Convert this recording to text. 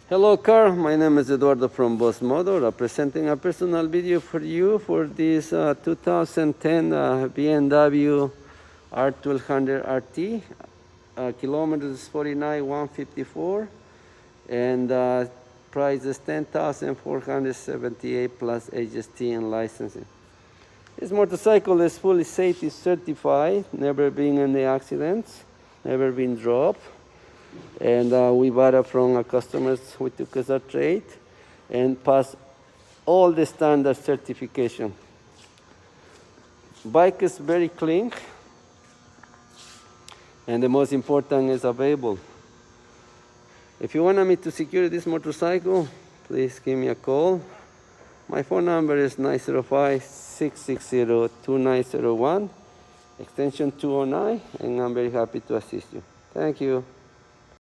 Hello car, my name is Eduardo from Boss Motor, presenting a personal video for you for this 2010 BMW R1200RT, kilometers 49,154, and price is 10,478 plus HST and licensing. This motorcycle is fully safety certified, never been in any accidents, never been dropped. And we bought it from our customers who took us a trade and passed all the standard certification. Bike is very clean, and the most important is available. If you want me to secure this motorcycle, please give me a call. My phone number is 905-660-2901, extension 209, and I'm very happy to assist you. Thank you.